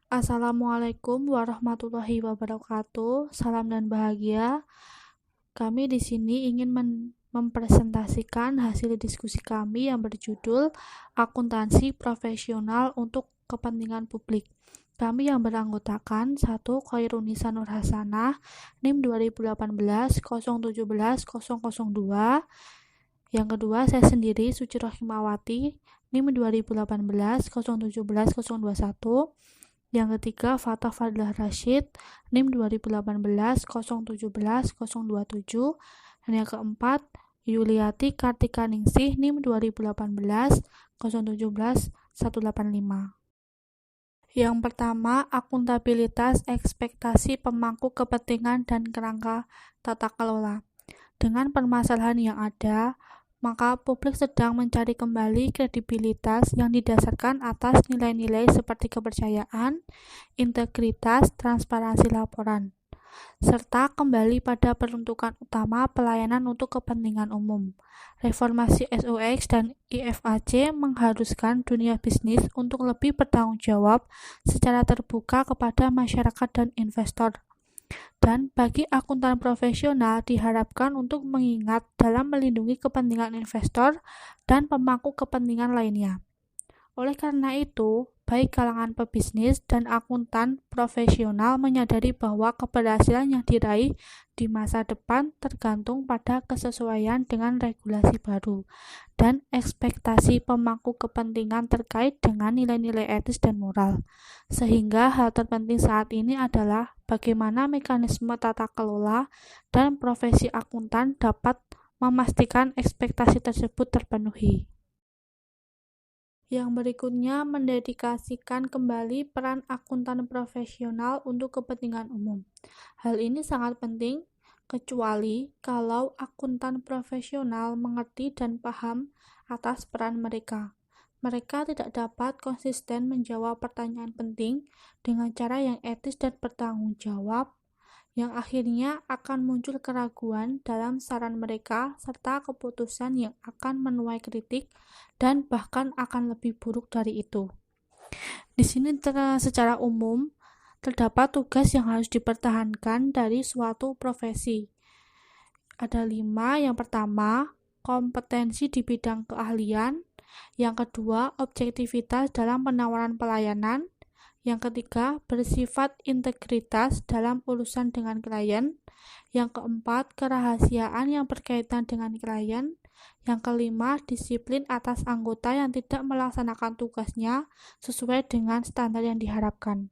Assalamualaikum warahmatullahi wabarakatuh. Salam dan bahagia. Kami di sini ingin mempresentasikan hasil diskusi kami yang berjudul Akuntansi Profesional untuk Kepentingan Publik. Kami yang beranggotakan 1. Khairunisa Nur Hasanah, NIM 2018 017 002. Yang kedua, saya sendiri Suci Rohimawati, NIM 2018 017 021. Yang ketiga, Fatah Fadlah Rashid, NIM 2018 017 027. Dan yang keempat, Yuliati Kartika Ningsih, NIM 2018 017 185. Yang pertama, akuntabilitas ekspektasi pemangku kepentingan dan kerangka tata kelola. Dengan permasalahan yang ada, maka publik sedang mencari kembali kredibilitas yang didasarkan atas nilai-nilai seperti kepercayaan, integritas, transparansi laporan, serta kembali pada peruntukan utama pelayanan untuk kepentingan umum. Reformasi SOX dan IFAC mengharuskan dunia bisnis untuk lebih bertanggung jawab secara terbuka kepada masyarakat dan investor. Dan bagi akuntan profesional diharapkan untuk mengingat dalam melindungi kepentingan investor dan pemangku kepentingan lainnya. Oleh karena itu, baik kalangan pebisnis dan akuntan profesional menyadari bahwa keberhasilan yang diraih di masa depan tergantung pada kesesuaian dengan regulasi baru dan ekspektasi pemangku kepentingan terkait dengan nilai-nilai etis dan moral. Sehingga hal terpenting saat ini adalah bagaimana mekanisme tata kelola dan profesi akuntan dapat memastikan ekspektasi tersebut terpenuhi. Yang berikutnya, mendedikasikan kembali peran akuntan profesional untuk kepentingan umum. Hal ini sangat penting, kecuali kalau akuntan profesional mengerti dan paham atas peran mereka. Mereka tidak dapat konsisten menjawab pertanyaan penting dengan cara yang etis dan bertanggung jawab, yang akhirnya akan muncul keraguan dalam saran mereka serta keputusan yang akan menuai kritik dan bahkan akan lebih buruk dari itu. Di sini secara umum terdapat tugas yang harus dipertahankan dari suatu profesi. Ada 5. Yang pertama, kompetensi di bidang keahlian. Yang kedua, objektivitas dalam penawaran pelayanan. Yang ketiga, bersifat integritas dalam urusan dengan klien. Yang keempat, kerahasiaan yang berkaitan dengan klien. Yang kelima, disiplin atas anggota yang tidak melaksanakan tugasnya sesuai dengan standar yang diharapkan.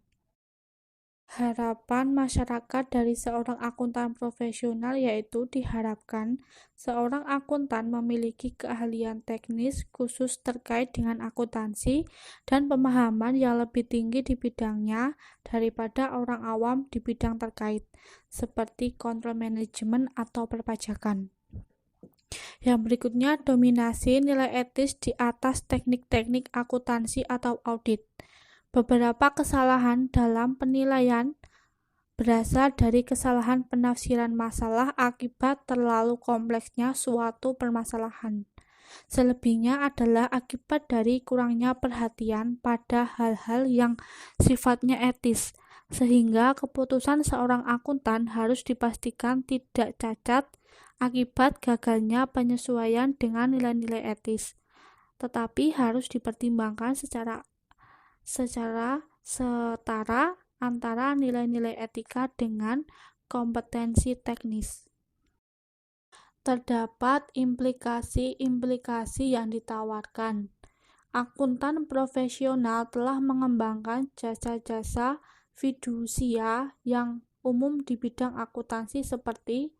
Harapan masyarakat dari seorang akuntan profesional yaitu diharapkan seorang akuntan memiliki keahlian teknis khusus terkait dengan akuntansi dan pemahaman yang lebih tinggi di bidangnya daripada orang awam di bidang terkait, seperti kontrol manajemen atau perpajakan. Yang berikutnya, dominasi nilai etis di atas teknik-teknik akuntansi atau audit. Beberapa kesalahan dalam penilaian berasal dari kesalahan penafsiran masalah akibat terlalu kompleksnya suatu permasalahan. Selebihnya adalah akibat dari kurangnya perhatian pada hal-hal yang sifatnya etis, sehingga keputusan seorang akuntan harus dipastikan tidak cacat akibat gagalnya penyesuaian dengan nilai-nilai etis, tetapi harus dipertimbangkan secara setara antara nilai-nilai etika dengan kompetensi teknis. Terdapat implikasi-implikasi yang ditawarkan. Akuntan profesional telah mengembangkan jasa-jasa fidusia yang umum di bidang akuntansi seperti: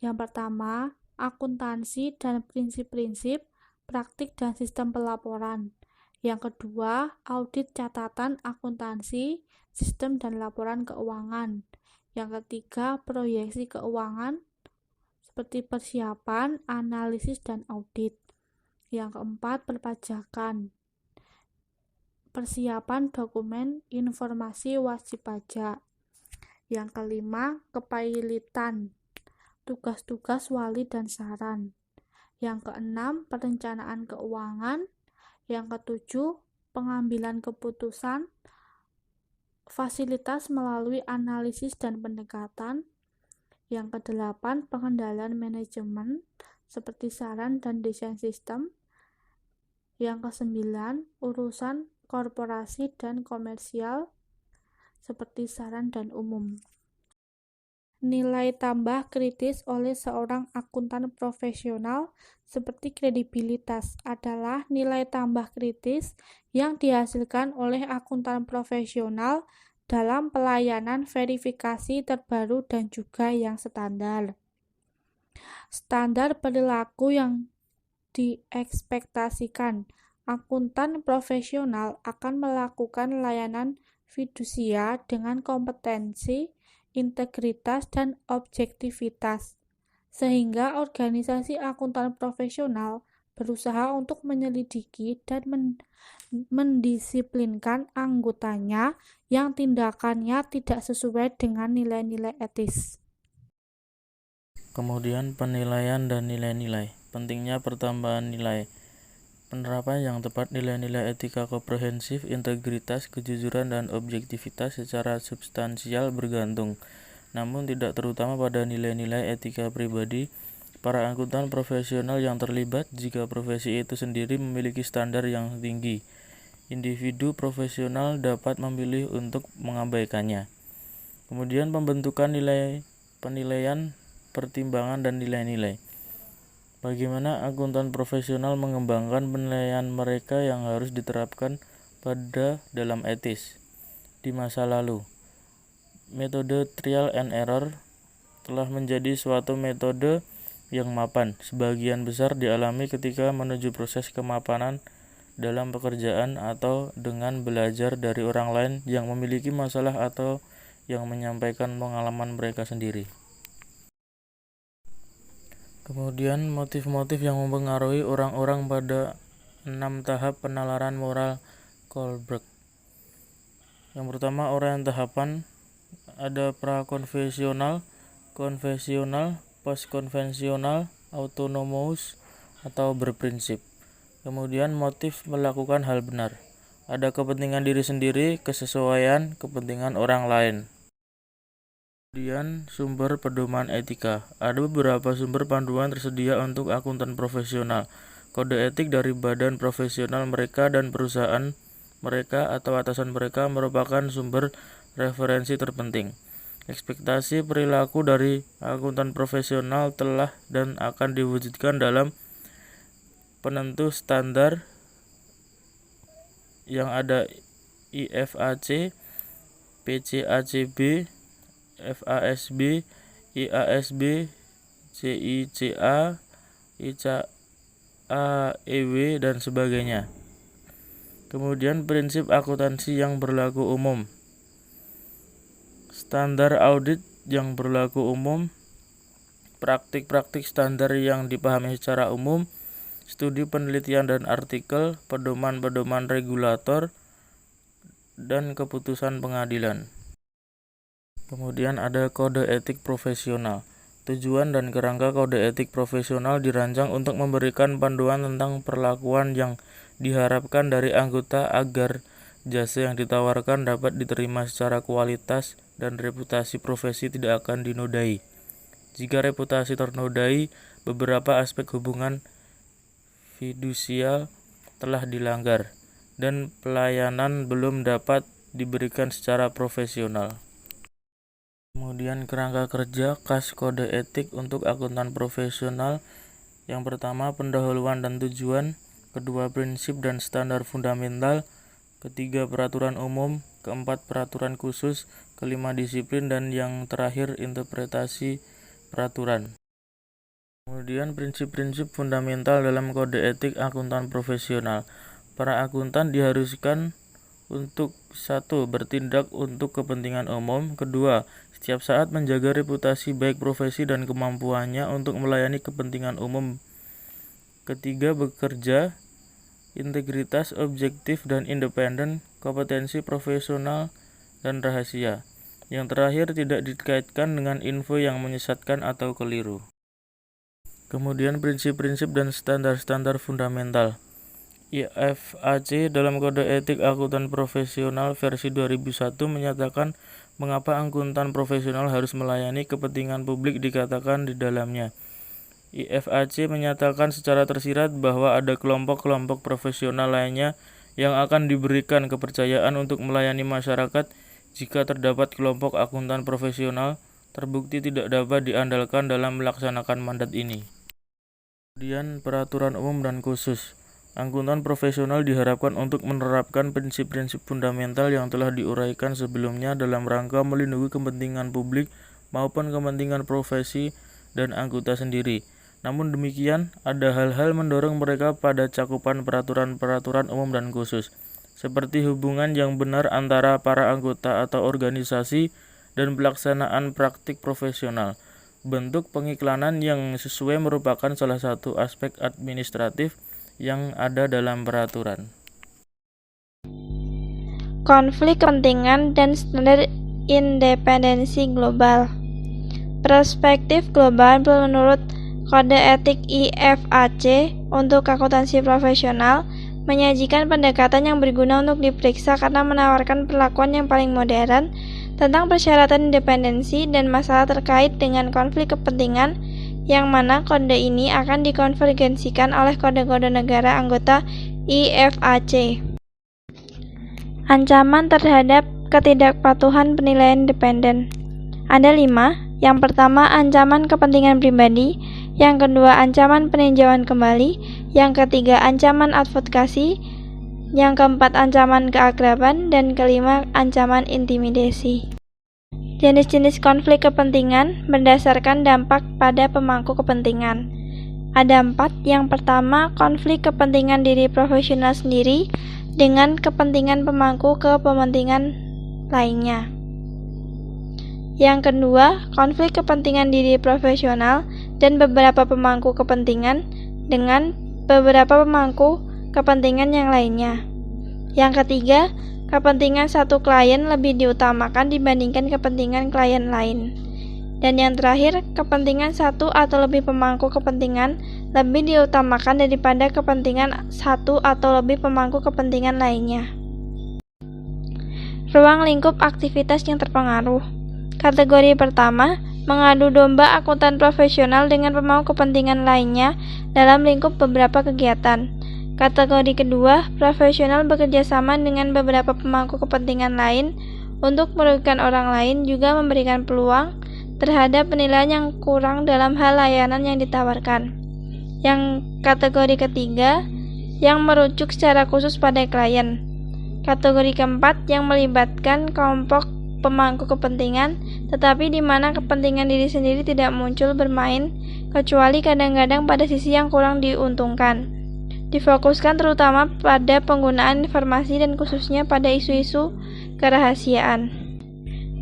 yang pertama, akuntansi dan prinsip-prinsip, praktik dan sistem pelaporan. Yang kedua, audit catatan akuntansi, sistem dan laporan keuangan. Yang ketiga, proyeksi keuangan seperti persiapan, analisis, dan audit. Yang keempat, perpajakan, persiapan dokumen informasi wajib pajak. Yang kelima, kepailitan, tugas-tugas wali dan saran. Yang keenam, perencanaan keuangan. Yang ketujuh, pengambilan keputusan fasilitas melalui analisis dan pendekatan. Yang kedelapan, pengendalian manajemen seperti saran dan desain sistem. Yang kesembilan, urusan korporasi dan komersial seperti saran dan umum. Nilai tambah kritis oleh seorang akuntan profesional seperti kredibilitas adalah nilai tambah kritis yang dihasilkan oleh akuntan profesional dalam pelayanan verifikasi terbaru dan juga yang standar. Standar perilaku yang diekspektasikan. Akuntan profesional akan melakukan layanan fidusia dengan kompetensi, integritas, dan objektivitas, sehingga organisasi akuntan profesional berusaha untuk menyelidiki dan mendisiplinkan anggotanya yang tindakannya tidak sesuai dengan nilai-nilai etis. Kemudian penilaian dan nilai-nilai. Pentingnya pertambahan nilai. Penerapan yang tepat nilai-nilai etika komprehensif, integritas, kejujuran, dan objektivitas secara substansial bergantung, namun tidak terutama pada nilai-nilai etika pribadi para akuntan profesional yang terlibat. Jika profesi itu sendiri memiliki standar yang tinggi, individu profesional dapat memilih untuk mengabaikannya. Kemudian pembentukan penilaian, pertimbangan, dan nilai-nilai. Bagaimana akuntan profesional mengembangkan penilaian mereka yang harus diterapkan pada dalam etis. Di masa lalu, metode trial and error telah menjadi suatu metode yang mapan. Sebagian besar dialami ketika menuju proses kemapanan dalam pekerjaan atau dengan belajar dari orang lain yang memiliki masalah atau yang menyampaikan pengalaman mereka sendiri. Kemudian motif-motif yang mempengaruhi orang-orang pada 6 tahap penalaran moral Kohlberg. Yang pertama, orang tahapan ada prakonvensional, konvensional, postkonvensional, autonomous, atau berprinsip. Kemudian motif melakukan hal benar. Ada kepentingan diri sendiri, kesesuaian, kepentingan orang lain. Kemudian sumber pedoman etika. Ada beberapa sumber panduan tersedia untuk akuntan profesional. Kode etik dari badan profesional mereka dan perusahaan mereka atau atasan mereka merupakan sumber referensi terpenting. Ekspektasi perilaku dari akuntan profesional telah dan akan diwujudkan dalam penentu standar yang ada IFAC, PCACB, FASB, IASB, CICA, ICAEW, dan sebagainya. Kemudian prinsip akuntansi yang berlaku umum. Standar audit yang berlaku umum, praktik-praktik standar yang dipahami secara umum, studi penelitian dan artikel, pedoman-pedoman regulator, dan keputusan pengadilan. Kemudian ada kode etik profesional. Tujuan dan kerangka kode etik profesional dirancang untuk memberikan panduan tentang perlakuan yang diharapkan dari anggota agar jasa yang ditawarkan dapat diterima secara kualitas dan reputasi profesi tidak akan dinodai. Jika reputasi ternodai, beberapa aspek hubungan fidusial telah dilanggar dan pelayanan belum dapat diberikan secara profesional. Kemudian kerangka kerja khas kode etik untuk akuntan profesional. Yang pertama, pendahuluan dan tujuan. Kedua, prinsip dan standar fundamental. Ketiga, peraturan umum. Keempat, peraturan khusus. Kelima, disiplin. Dan yang terakhir, interpretasi peraturan. Kemudian prinsip-prinsip fundamental dalam kode etik akuntan profesional. Para akuntan diharuskan untuk 1. Bertindak untuk kepentingan umum. Kedua, setiap saat menjaga reputasi baik profesi dan kemampuannya untuk melayani kepentingan umum. Ketiga, bekerja, integritas, objektif, dan independen, kompetensi profesional, dan rahasia. Yang terakhir, tidak dikaitkan dengan info yang menyesatkan atau keliru. Kemudian prinsip-prinsip dan standar-standar fundamental. IFAC dalam Kode Etik Akuntan Profesional versi 2001 menyatakan mengapa akuntan profesional harus melayani kepentingan publik dikatakan di dalamnya. IFAC menyatakan secara tersirat bahwa ada kelompok-kelompok profesional lainnya yang akan diberikan kepercayaan untuk melayani masyarakat jika terdapat kelompok akuntan profesional terbukti tidak dapat diandalkan dalam melaksanakan mandat ini. Kemudian peraturan umum dan khusus. Akuntan profesional diharapkan untuk menerapkan prinsip-prinsip fundamental yang telah diuraikan sebelumnya dalam rangka melindungi kepentingan publik maupun kepentingan profesi dan anggota sendiri. Namun demikian, ada hal-hal mendorong mereka pada cakupan peraturan-peraturan umum dan khusus, seperti hubungan yang benar antara para anggota atau organisasi dan pelaksanaan praktik profesional. Bentuk pengiklanan yang sesuai merupakan salah satu aspek administratif yang ada dalam peraturan. Konflik kepentingan dan standar independensi global. Perspektif global menurut Kode Etik IFAC untuk akuntansi profesional menyajikan pendekatan yang berguna untuk diperiksa karena menawarkan perlakuan yang paling modern tentang persyaratan independensi dan masalah terkait dengan konflik kepentingan, yang mana kode ini akan dikonvergensikan oleh kode-kode negara anggota IFAC. Ancaman terhadap ketidakpatuhan penilaian independen. Ada 5. Yang pertama, ancaman kepentingan pribadi. Yang kedua, ancaman peninjauan kembali. Yang ketiga, ancaman advokasi. Yang keempat, ancaman keakraban. Dan kelima, ancaman intimidasi. Jenis-jenis konflik kepentingan berdasarkan dampak pada pemangku kepentingan. Ada 4. Yang pertama, konflik kepentingan diri profesional sendiri dengan kepentingan pemangku kepentingan lainnya. Yang kedua, konflik kepentingan diri profesional dan beberapa pemangku kepentingan dengan beberapa pemangku kepentingan yang lainnya. Yang ketiga, kepentingan satu klien lebih diutamakan dibandingkan kepentingan klien lain. Dan yang terakhir, kepentingan satu atau lebih pemangku kepentingan lebih diutamakan daripada kepentingan satu atau lebih pemangku kepentingan lainnya. Ruang lingkup aktivitas yang terpengaruh. Kategori pertama, mengadu domba akuntan profesional dengan pemangku kepentingan lainnya dalam lingkup beberapa kegiatan. Kategori kedua, profesional bekerja sama dengan beberapa pemangku kepentingan lain untuk merugikan orang lain, juga memberikan peluang terhadap penilaian yang kurang dalam hal layanan yang ditawarkan. Yang kategori ketiga, yang merujuk secara khusus pada klien. Kategori keempat, yang melibatkan kelompok pemangku kepentingan, tetapi di mana kepentingan diri sendiri tidak muncul bermain, kecuali kadang-kadang pada sisi yang kurang diuntungkan. Difokuskan terutama pada penggunaan informasi dan khususnya pada isu-isu kerahasiaan.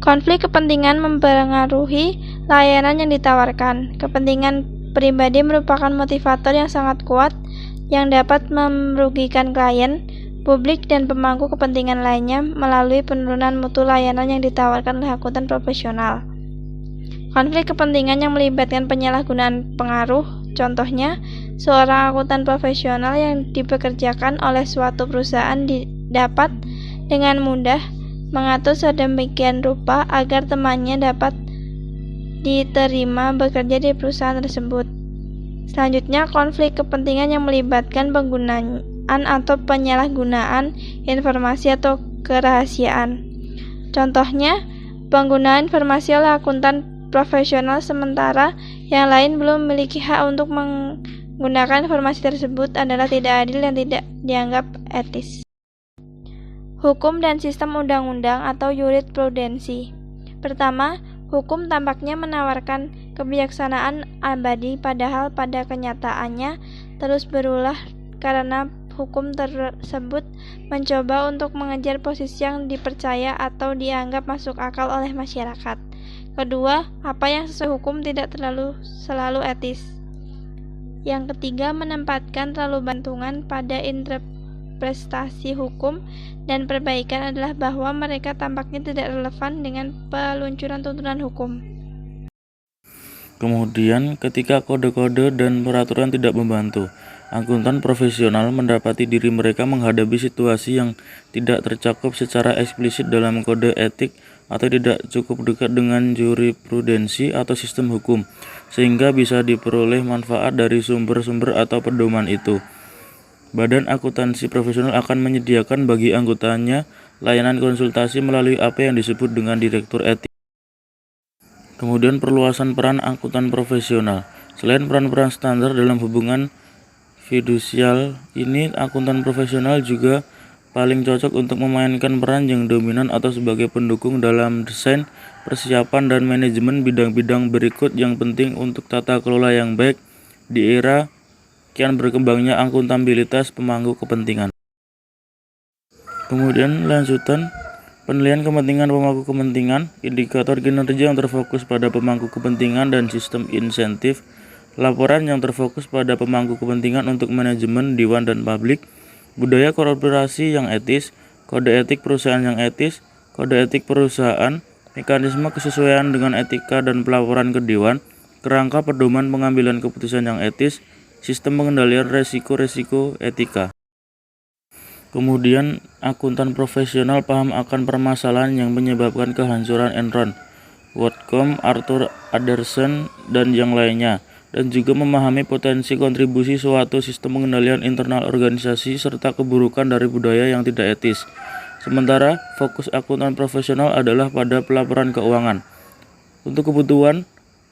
Konflik kepentingan mempengaruhi layanan yang ditawarkan. Kepentingan pribadi merupakan motivator yang sangat kuat yang dapat merugikan klien, publik, dan pemangku kepentingan lainnya melalui penurunan mutu layanan yang ditawarkan oleh akuntan profesional. Konflik kepentingan yang melibatkan penyalahgunaan pengaruh, contohnya, seorang akuntan profesional yang dipekerjakan oleh suatu perusahaan dapat dengan mudah mengatur sedemikian rupa agar temannya dapat diterima bekerja di perusahaan tersebut. Selanjutnya, konflik kepentingan yang melibatkan penggunaan atau penyalahgunaan informasi atau kerahasiaan. Contohnya, penggunaan informasi oleh akuntan profesional sementara yang lain belum memiliki hak untuk menggunakan informasi tersebut adalah tidak adil dan tidak dianggap etis. Hukum dan sistem undang-undang atau jurisprudensi. Pertama, hukum tampaknya menawarkan kebijaksanaan abadi, padahal pada kenyataannya terus berulah karena hukum tersebut mencoba untuk mengejar posisi yang dipercaya atau dianggap masuk akal oleh masyarakat. Kedua, apa yang sesuai hukum tidak selalu etis. Yang ketiga, menempatkan terlalu bantungan pada interpretasi hukum dan perbaikan adalah bahwa mereka tampaknya tidak relevan dengan peluncuran tuntunan hukum. Kemudian, ketika kode-kode dan peraturan tidak membantu, Akuntan profesional mendapati diri mereka menghadapi situasi yang tidak tercakup secara eksplisit dalam kode etik atau tidak cukup dekat dengan jurisprudensi atau sistem hukum, sehingga bisa diperoleh manfaat dari sumber-sumber atau pedoman itu. Badan akuntansi profesional akan menyediakan bagi anggotanya layanan konsultasi melalui apa yang disebut dengan direktur etik. Kemudian perluasan peran akuntan profesional. Selain peran-peran standar dalam hubungan fidusial ini, akuntan profesional juga paling cocok untuk memainkan peran yang dominan atau sebagai pendukung dalam desain, persiapan, dan manajemen bidang-bidang berikut yang penting untuk tata kelola yang baik di era kian berkembangnya akuntabilitas pemangku kepentingan. Kemudian lanjutan penilaian kepentingan pemangku kepentingan, indikator kinerja yang terfokus pada pemangku kepentingan dan sistem insentif, laporan yang terfokus pada pemangku kepentingan untuk manajemen, dewan, dan publik, budaya korporasi yang etis, kode etik perusahaan yang etis, kode etik perusahaan, mekanisme kesesuaian dengan etika dan pelaporan ke dewan, kerangka pedoman pengambilan keputusan yang etis, sistem pengendalian resiko-resiko etika. Kemudian, akuntan profesional paham akan permasalahan yang menyebabkan kehancuran Enron, WorldCom, Arthur Andersen, dan yang lainnya, dan juga memahami potensi kontribusi suatu sistem pengendalian internal organisasi serta keburukan dari budaya yang tidak etis. Sementara, fokus akuntan profesional adalah pada pelaporan keuangan. Untuk kebutuhan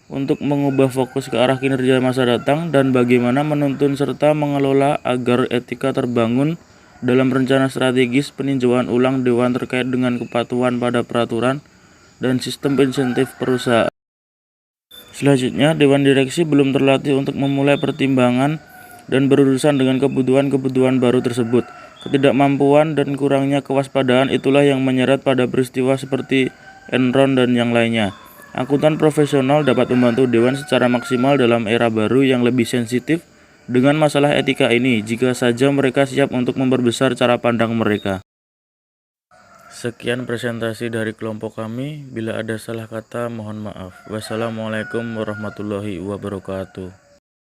untuk mengubah fokus ke arah kinerja masa datang dan bagaimana menuntun serta mengelola agar etika terbangun dalam rencana strategis peninjauan ulang dewan terkait dengan kepatuhan pada peraturan dan sistem insentif perusahaan. Selanjutnya, Dewan Direksi belum terlatih untuk memulai pertimbangan dan berurusan dengan kebutuhan-kebutuhan baru tersebut. Ketidakmampuan dan kurangnya kewaspadaan itulah yang menyeret pada peristiwa seperti Enron dan yang lainnya. Akuntan profesional dapat membantu Dewan secara maksimal dalam era baru yang lebih sensitif dengan masalah etika ini, jika saja mereka siap untuk memperbesar cara pandang mereka. Sekian presentasi dari kelompok kami. Bila ada salah kata, mohon maaf. Wassalamualaikum warahmatullahi wabarakatuh.